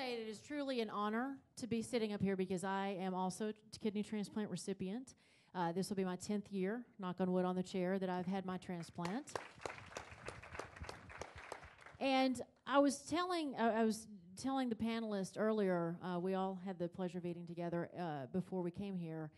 say it is truly an honor to be sitting up here because I am also a kidney transplant recipient. This will be my 10th year, knock on wood on the chair, that I've had my transplant. And I was telling the panelists earlier, we all had the pleasure of eating together before we came here,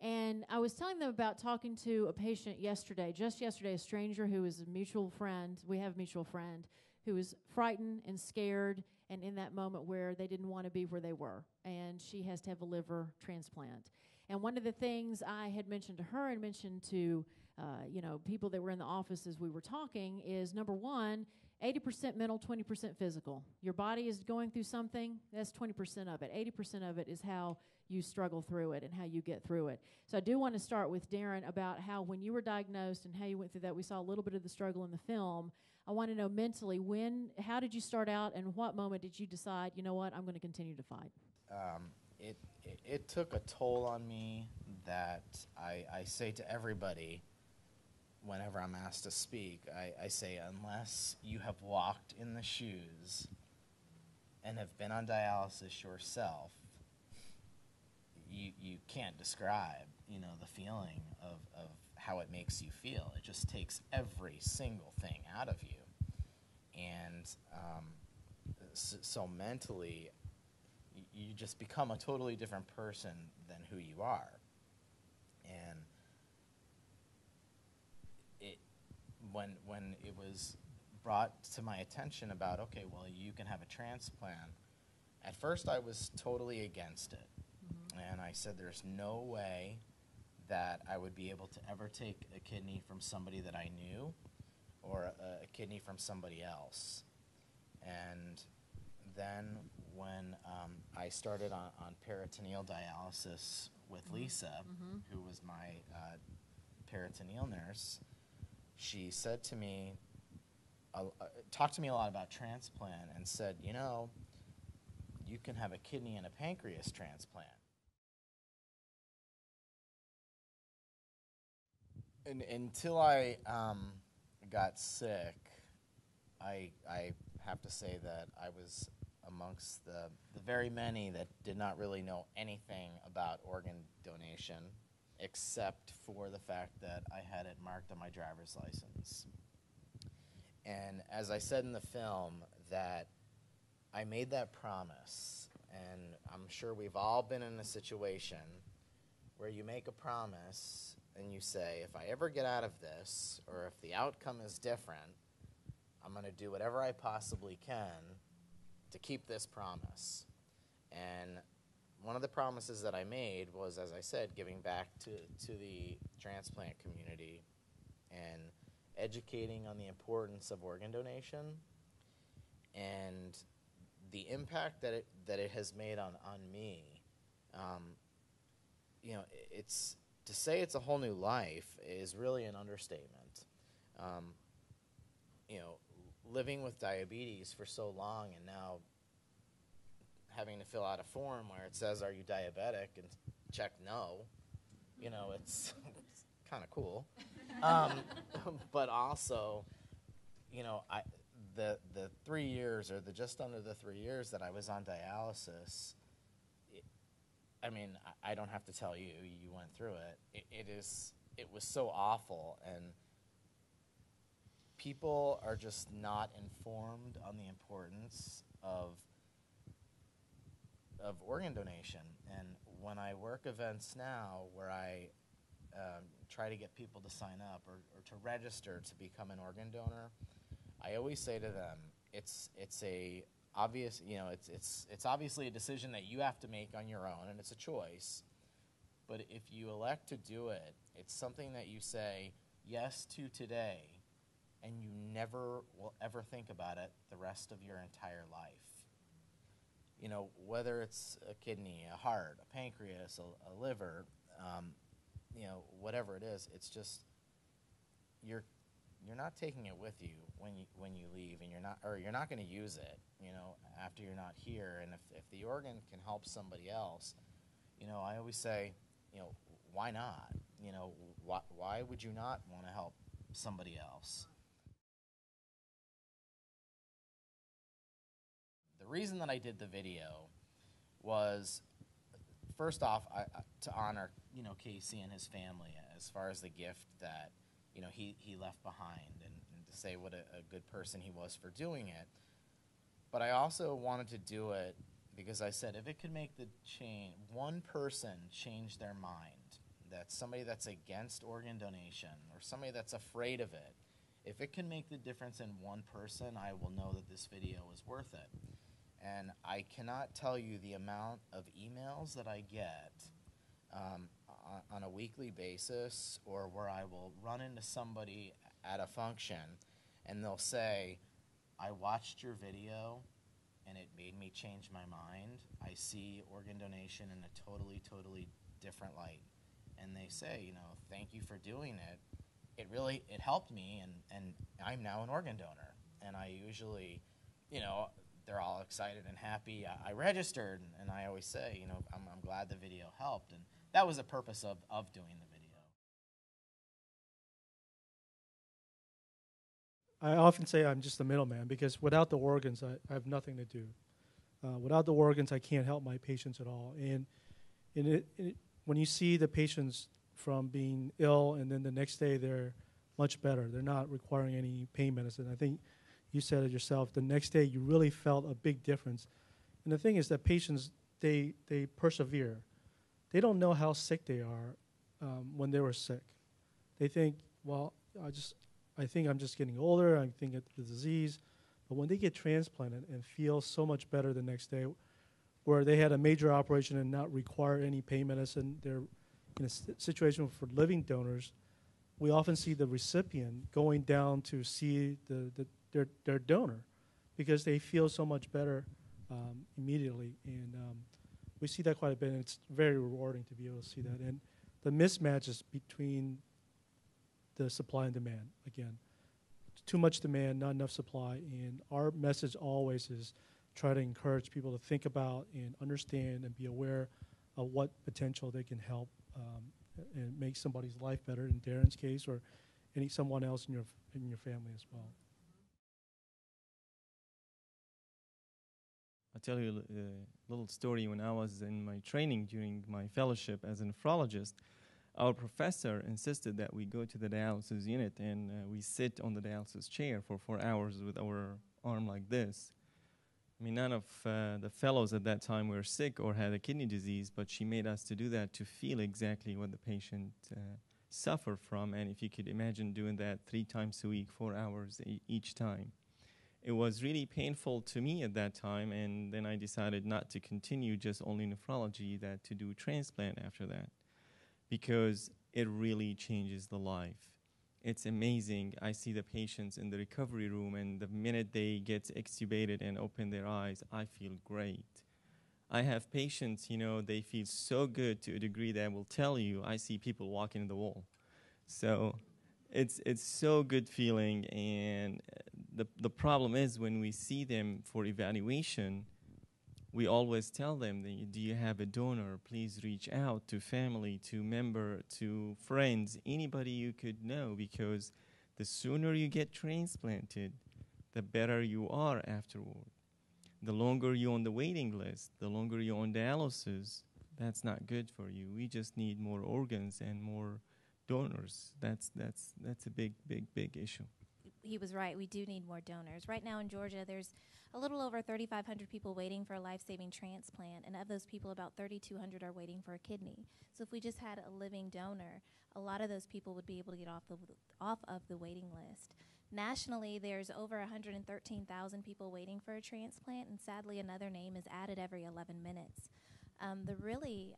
and I was telling them about talking to a patient just yesterday, a stranger who is a mutual friend. We have a mutual friend who was frightened and scared and in that moment where they didn't want to be where they were, and she has to have a liver transplant. And one of the things I had mentioned to her and mentioned to people that were in the office as we were talking is, number one, 80% mental, 20% physical. Your body is going through something, that's 20% of it. 80% of it is how you struggle through it and how you get through it. So I do want to start with Darren about how when you were diagnosed and how you went through that. We saw a little bit of the struggle in the film. I want to know mentally, how did you start out and what moment did you decide, you know what, I'm going to continue to fight? It took a toll on me that I say to everybody whenever I'm asked to speak, I say, unless you have walked in the shoes and have been on dialysis yourself, you can't describe, the feeling of how it makes you feel. It just takes every single thing out of you. And so mentally, you just become a totally different person than who you are. And when it was brought to my attention about, okay, well, you can have a transplant, at first I was totally against it. Mm-hmm. And I said there's no way that I would be able to ever take a kidney from somebody that I knew or a kidney from somebody else. And then when I started on peritoneal dialysis with Lisa, mm-hmm. who was my peritoneal nurse, she said to me, talked to me a lot about transplant and said, you can have a kidney and a pancreas transplant. And until I got sick, I have to say that I was amongst the very many that did not really know anything about organ donation, except for the fact that I had it marked on my driver's license. And as I said in the film, that I made that promise, and I'm sure we've all been in a situation where you make a promise and you say, if I ever get out of this, or if the outcome is different, I'm going to do whatever I possibly can to keep this promise. And one of the promises that I made was, as I said, giving back to the transplant community and educating on the importance of organ donation and the impact that it has made on me. It's to say it's a whole new life is really an understatement. Living with diabetes for so long and now having to fill out a form where it says, are you diabetic, and check no, it's kind of cool. But also, the 3 years or just under the 3 years that I was on dialysis, I don't have to tell you, you went through it. It was so awful, and people are just not informed on the importance of organ donation. And when I work events now where I try to get people to sign up or to register to become an organ donor, I always say to them, it's obviously a decision that you have to make on your own, and it's a choice. But if you elect to do it, it's something that you say yes to today, and you never will ever think about it the rest of your entire life. Whether it's a kidney, a heart, a pancreas, a liver, whatever it is, it's just you're not taking it with you when you leave, and you're not going to use it, after you're not here. And if the organ can help somebody else, I always say, why not? Why would you not want to help somebody else? The reason that I did the video was, first off, to honor, Casey and his family as far as the gift that, he left behind, and to say what a good person he was for doing it. But I also wanted to do it because I said if it could make one person change their mind, that's somebody that's against organ donation or somebody that's afraid of it, if it can make the difference in one person, I will know that this video is worth it. And I cannot tell you the amount of emails that I get on a weekly basis, or where I will run into somebody at a function and they'll say, I watched your video and it made me change my mind. I see organ donation in a totally, totally different light. And they say, thank you for doing it. It helped me, and I'm now an organ donor. And I usually, they're all excited and happy. I registered, and I always say, I'm glad the video helped. And that was the purpose of doing the video. I often say I'm just the middleman, because without the organs, I have nothing to do. Without the organs, I can't help my patients at all. And when you see the patients from being ill and then the next day they're much better, they're not requiring any pain medicine. I think you said it yourself, the next day you really felt a big difference. And the thing is that patients, they persevere. They don't know how sick they are when they were sick. They think, well, I think I'm just getting older, I think it's the disease. But when they get transplanted and feel so much better the next day, where they had a major operation and not require any pain medicine, they're in a situation for living donors, we often see the recipient going down to see their donor because they feel so much better immediately. And we see that quite a bit, and it's very rewarding to be able to see that. And the mismatch is between the supply and demand, again. Too much demand, not enough supply, and our message always is try to encourage people to think about and understand and be aware of what potential they can help and make somebody's life better, in Darren's case, or someone else in your family as well. I'll tell you a little story. When I was in my training during my fellowship as a nephrologist, our professor insisted that we go to the dialysis unit and we sit on the dialysis chair for 4 hours with our arm like this. I mean, none of the fellows at that time were sick or had a kidney disease, but she made us to do that to feel exactly what the patient suffered from. And if you could imagine doing that 3 times a week, 4 hours each time. It was really painful to me at that time, and then I decided not to continue just only nephrology, that to do transplant after that, because it really changes the life. It's amazing. I see the patients in the recovery room, and the minute they get extubated and open their eyes, I feel great. I have patients, they feel so good to a degree that I will tell you, I see people walking in the wall. So it's so good feeling, and the problem is when we see them for evaluation, we always tell them, do you have a donor? Please reach out to family, to member, to friends, anybody you could know, because the sooner you get transplanted, the better you are afterward. The longer you're on the waiting list, the longer you're on dialysis, that's not good for you. We just need more organs and more donors. That's a big issue. He was right. We do need more donors. Right now in Georgia, there's a little over 3,500 people waiting for a life-saving transplant, and of those people, about 3,200 are waiting for a kidney. So if we just had a living donor, a lot of those people would be able to get off of the waiting list. Nationally, there's over 113,000 people waiting for a transplant, and sadly, another name is added every 11 minutes. The really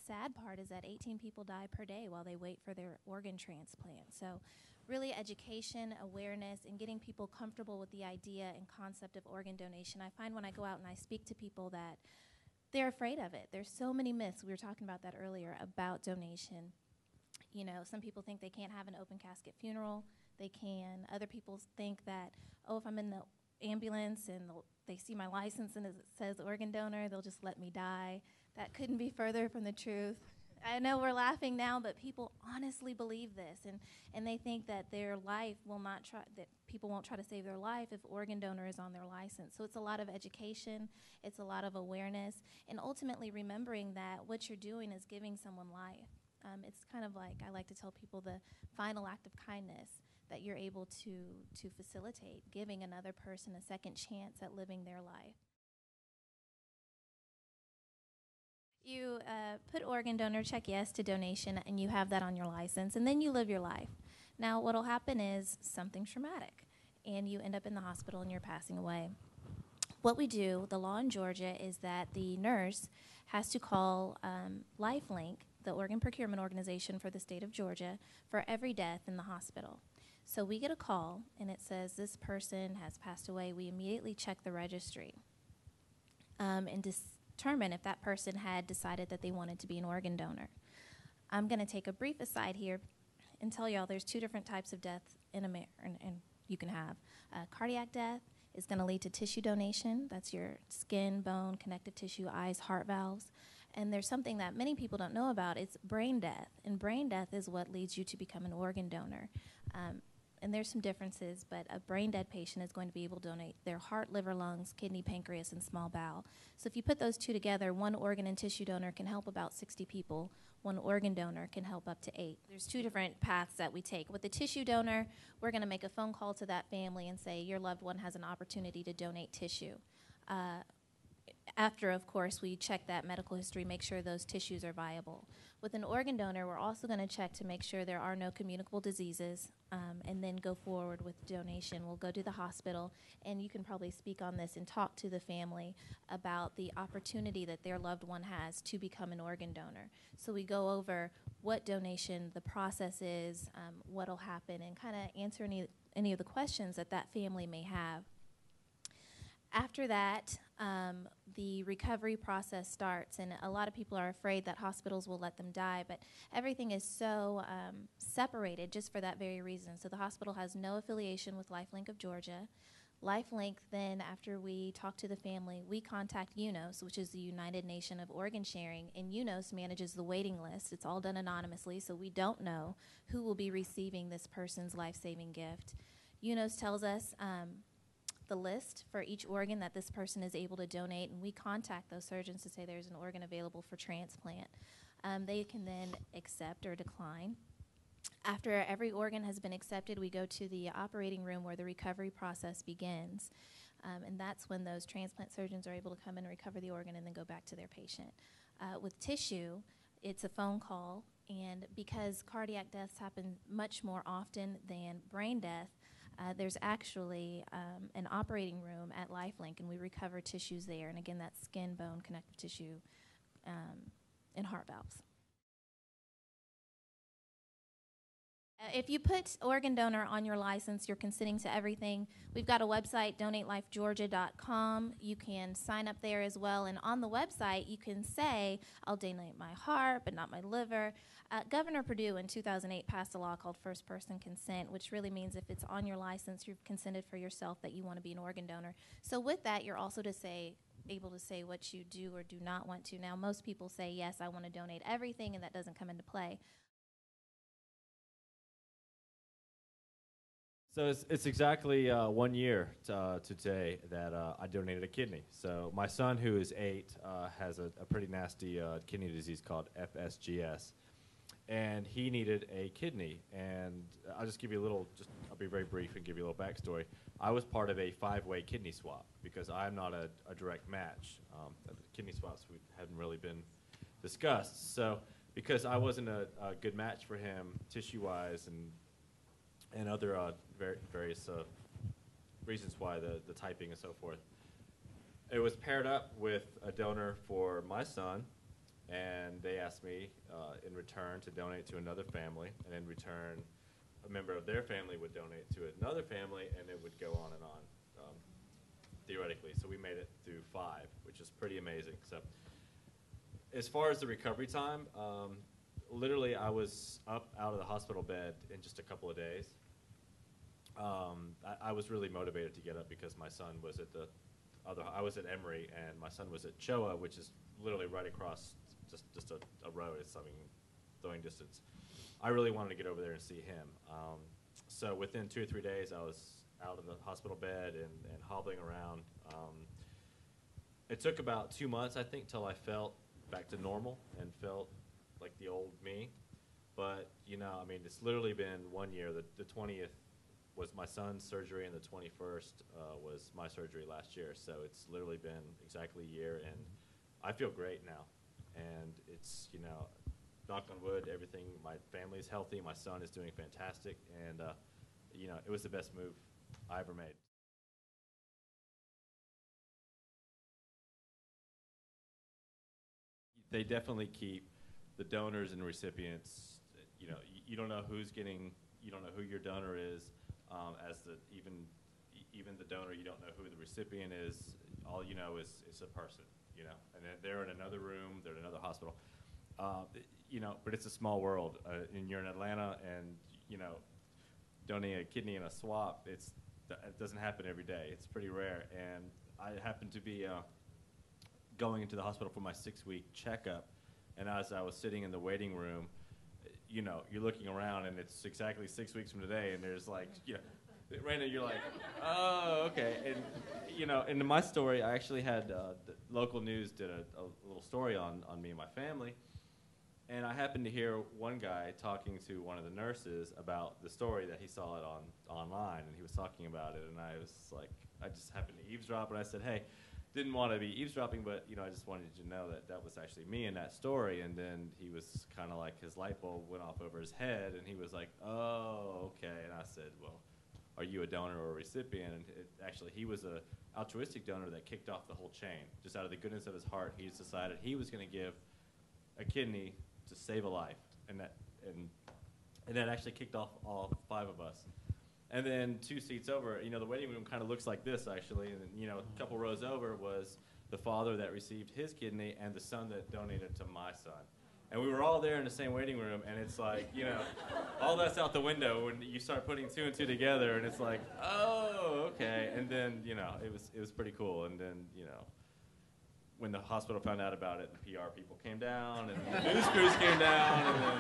sad part is that 18 people die per day while they wait for their organ transplant. So really education, awareness, and getting people comfortable with the idea and concept of organ donation. I find when I go out and I speak to people that they're afraid of it. There's so many myths, we were talking about that earlier, about donation. Some people think they can't have an open casket funeral. They can. Other people think that, if I'm in the ambulance and they see my license and it says organ donor, they'll just let me die. That couldn't be further from the truth. I know we're laughing now, but people honestly believe this, and they think that their life will not try, that people won't try to save their life if organ donor is on their license. So it's a lot of education, it's a lot of awareness, and ultimately remembering that what you're doing is giving someone life. It's kind of like, I like to tell people, the final act of kindness that you're able to facilitate, giving another person a second chance at living their life. You put organ donor, check yes to donation, and you have that on your license, and then you live your life. Now, what will happen is something traumatic, and you end up in the hospital and you're passing away. What we do, the law in Georgia, is that the nurse has to call LifeLink, the organ procurement organization for the state of Georgia, for every death in the hospital. So we get a call, and it says this person has passed away. We immediately check the registry and determine if that person had decided that they wanted to be an organ donor. I'm going to take a brief aside here and tell y'all there's two different types of death in America, and you can have. Cardiac death is going to lead to tissue donation. That's your skin, bone, connective tissue, eyes, heart valves. And there's something that many people don't know about. It's brain death. And brain death is what leads you to become an organ donor. And there's some differences, but a brain dead patient is going to be able to donate their heart, liver, lungs, kidney, pancreas, and small bowel. So if you put those two together, one organ and tissue donor can help about 60 people. One organ donor can help up to 8. There's two different paths that we take. With the tissue donor, we're going to make a phone call to that family and say your loved one has an opportunity to donate tissue. After, of course, we check that medical history, make sure those tissues are viable. With an organ donor, we're also going to check to make sure there are no communicable diseases, and then go forward with donation. We'll go to the hospital, and you can probably speak on this and talk to the family about the opportunity that their loved one has to become an organ donor. So we go over what donation, the process is, what will happen, and kind of answer any of the questions that that family may have. After that, the recovery process starts, and a lot of people are afraid that hospitals will let them die, but everything is so separated just for that very reason. So the hospital has no affiliation with LifeLink of Georgia. LifeLink then, after we talk to the family, we contact UNOS, which is the United Nation of Organ Sharing, and UNOS manages the waiting list. It's all done anonymously, so we don't know who will be receiving this person's life-saving gift. UNOS tells us the list for each organ that this person is able to donate, and we contact those surgeons to say there's an organ available for transplant. They can then accept or decline. After every organ has been accepted, we go to the operating room where the recovery process begins, and that's when those transplant surgeons are able to come and recover the organ and then go back to their patient. With tissue, it's a phone call, and because cardiac deaths happen much more often than brain death, there's actually an operating room at LifeLink, and we recover tissues there. And again, that's skin, bone, connective tissue, and heart valves. If you put organ donor on your license, you're consenting to everything. We've got a website, donatelifegeorgia.com. You can sign up there as well. And on the website, you can say, I'll donate my heart, but not my liver. Governor Perdue in 2008 passed a law called first person consent, which really means if it's on your license, you've consented for yourself that you want to be an organ donor. So with that, you're also able to say what you do or do not want to. Now, most people say, yes, I want to donate everything, and that doesn't come into play. So it's exactly 1 year to today that I donated a kidney. So my son, who is 8, has a pretty nasty kidney disease called FSGS, and he needed a kidney. And I'll just give you I'll be very brief and give you a little backstory. I was part of a 5-way kidney swap because I'm not a direct match. Kidney swaps hadn't really been discussed. So because I wasn't a good match for him tissue-wise and other various reasons why the typing and so forth. It was paired up with a donor for my son, and they asked me in return to donate to another family, and in return a member of their family would donate to another family, and it would go on and on, theoretically. So we made it through 5, which is pretty amazing. So as far as the recovery time, literally I was up out of the hospital bed in just a couple of days. I was really motivated to get up because my son was at I was at Emory, and my son was at CHOA, which is literally right across just a road. It's, I mean, throwing distance. I really wanted to get over there and see him. So within 2 or 3 days, I was out of the hospital bed and hobbling around. It took about 2 months, I think, till I felt back to normal and felt like the old me. But, you know, I mean, it's literally been 1 year. The 20th was my son's surgery, and the 21st was my surgery last year. So it's literally been exactly a year, and I feel great now. And it's, you know, knock on wood, everything, my family is healthy, my son is doing fantastic, and, you know, it was the best move I ever made. They definitely keep the donors and recipients, you know, you don't know who's getting, you don't know who your donor is, as the, even the donor, you don't know who the recipient is. All you know is it's a person, you know, and they're in another room, they're in another hospital. You know, but it's a small world, and you're in Atlanta, and, you know, donating a kidney in a swap, it doesn't happen every day. It's pretty rare, and I happened to be going into the hospital for my 6-week checkup, and as I was sitting in the waiting room, you know, you're looking around, and it's exactly 6 weeks from today, and there's like, you know, Raina, you're like, oh, okay. And, you know, in my story, I actually had the local news did a little story on me and my family. And I happened to hear one guy talking to one of the nurses about the story that he saw it online, and he was talking about it. And I was like, I just happened to eavesdrop, and I said, hey, didn't want to be eavesdropping, but, you know, I just wanted you to know that that was actually me in that story. And then he was kind of like, his light bulb went off over his head, and he was like, oh, okay. And I said, well, are you a donor or a recipient? And actually, he was an altruistic donor that kicked off the whole chain. Just out of the goodness of his heart, he just decided he was going to give a kidney to save a life, and that actually kicked off all 5 of us. And then 2 seats over, you know, the waiting room kind of looks like this, actually, and then, you know, a couple rows over was the father that received his kidney and the son that donated to my son. And we were all there in the same waiting room, and it's like, you know, all that's out the window when you start putting 2 and 2 together, and it's like, oh, okay. And then, you know, it was pretty cool. And then, you know, when the hospital found out about it, the PR people came down, and the news crews came down, and then...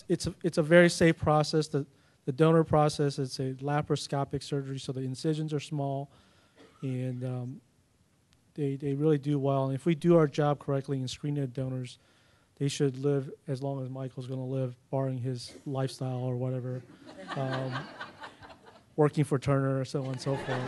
It's a very safe process. The donor process, it's a laparoscopic surgery, so the incisions are small, and they really do well. And if we do our job correctly and screen the donors, they should live as long as Michael's going to live, barring his lifestyle or whatever, working for Turner or so on and so forth.